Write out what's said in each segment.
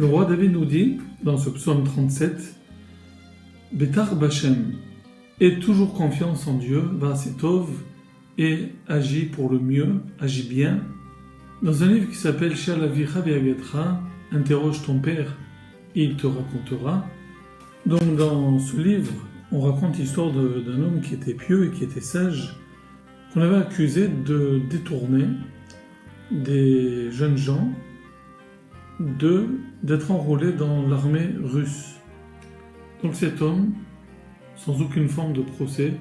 Le roi David nous dit, dans ce psaume 37, Betar Bachem, aie toujours confiance en Dieu, Vasetov, et agis pour le mieux, agis bien. Dans un livre qui s'appelle Shal Avicha Ve'agetra, interroge ton père et il te racontera. Donc dans ce livre, on raconte l'histoire d'un homme qui était pieux et qui était sage, qu'on avait accusé de détourner des jeunes gens d'être enrôlés dans l'armée russe. Donc cet homme, sans aucune forme de procès,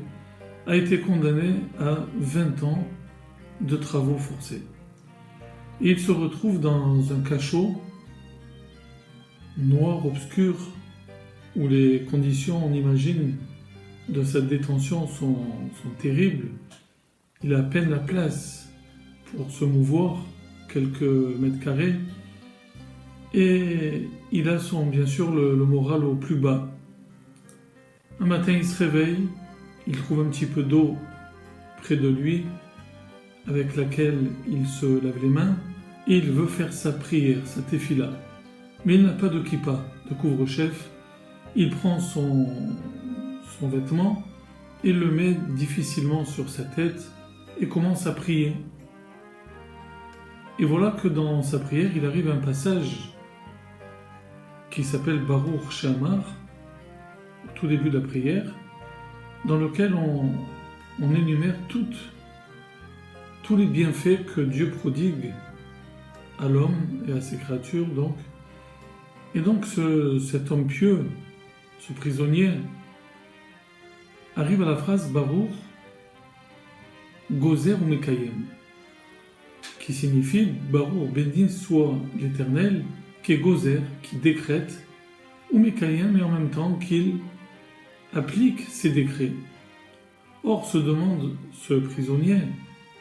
a été condamné à 20 ans de travaux forcés. Et il se retrouve dans un cachot noir, obscur, où les conditions, on imagine, de sa détention sont terribles. Il a à peine la place pour se mouvoir, quelques mètres carrés, et il a bien sûr le moral au plus bas. Un matin, il se réveille, il trouve un petit peu d'eau près de lui, avec laquelle il se lave les mains, et il veut faire sa prière, sa tefila. Mais il n'a pas de kippa, de couvre-chef. Il prend son vêtement et le met difficilement sur sa tête et commence à prier. Et voilà que dans sa prière, il arrive à un passage qui s'appelle Baruch She'amar, au tout début de la prière, dans lequel on énumère tous les bienfaits que Dieu prodigue à l'homme et à ses créatures. Et donc cet homme pieux, ce prisonnier, arrive à la phrase Baruch Gozer ou Mekayem, qui signifie Baruch, béni soit l'Éternel, qui est Gozer, qui décrète, ou Mekayem, et en même temps qu'il applique ses décrets. Or, se demande ce prisonnier,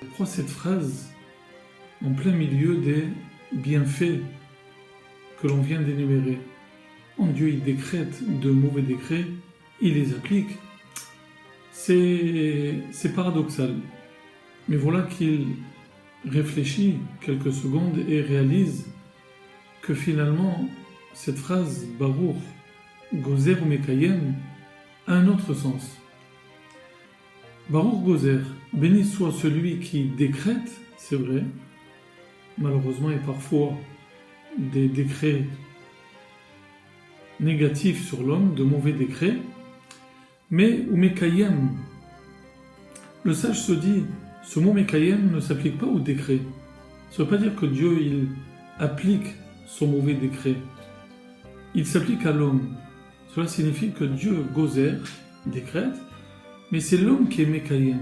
pourquoi cette phrase en plein milieu des bienfaits que l'on vient d'énumérer? En Dieu, il décrète de mauvais décrets, il les applique. C'est paradoxal. Mais voilà qu'il réfléchit quelques secondes et réalise que finalement, cette phrase Baruch, Gozer ou Mekayem, a un autre sens. Baruch Gozer, béni soit celui qui décrète, c'est vrai, malheureusement, il y a parfois des décrets négatifs sur l'homme, de mauvais décrets, mais ou Mekayem, le sage se dit, ce mot Mekayem ne s'applique pas au décret. Ça ne veut pas dire que Dieu il applique son mauvais décret. Il s'applique à l'homme. Cela signifie que Dieu, Gozer, décrète, mais c'est l'homme qui est Mekayem.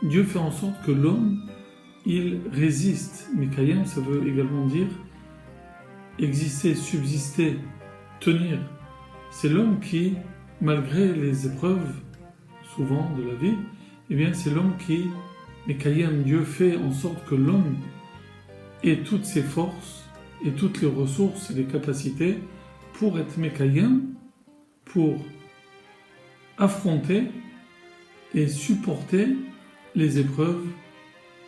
Dieu fait en sorte que l'homme, il résiste. Mekayem, ça veut également dire exister, subsister, tenir. C'est l'homme qui, malgré les épreuves, souvent de la vie, eh bien c'est l'homme qui, Mekayem, Dieu fait en sorte que l'homme ait toutes ses forces et toutes les ressources et les capacités pour être Mekayem, pour affronter et supporter les épreuves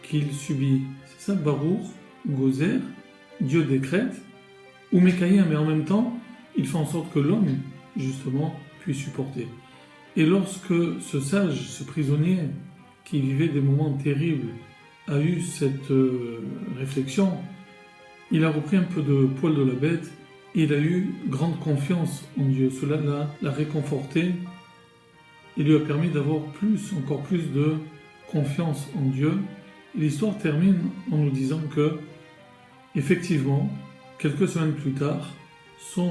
qu'il subit. C'est ça, Baruch, Gozer, Dieu décrète, ou Mekayem, mais en même temps, il fait en sorte que l'homme, justement, puisse supporter. Et lorsque ce sage, ce prisonnier, qui vivait des moments terribles, a eu cette réflexion, il a repris un peu de poil de la bête, et il a eu grande confiance en Dieu. Cela l'a réconforté, et lui a permis d'avoir encore plus de confiance en Dieu. L'histoire termine en nous disant que, effectivement, quelques semaines plus tard, son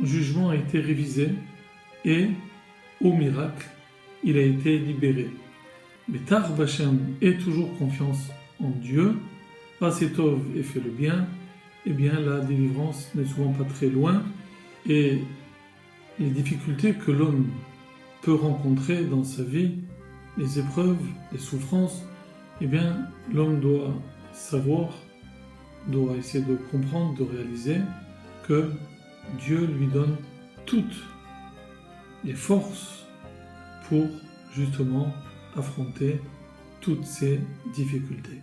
jugement a été révisé et, au miracle, il a été libéré. Mais Tar Bachem ait toujours confiance en Dieu, Vasetov et fait le bien, eh bien la délivrance n'est souvent pas très loin et les difficultés que l'homme peut rencontrer dans sa vie, les épreuves, les souffrances, eh bien l'homme doit savoir, doit essayer de comprendre, de réaliser que Dieu lui donne toutes les forces pour justement affronter toutes ces difficultés.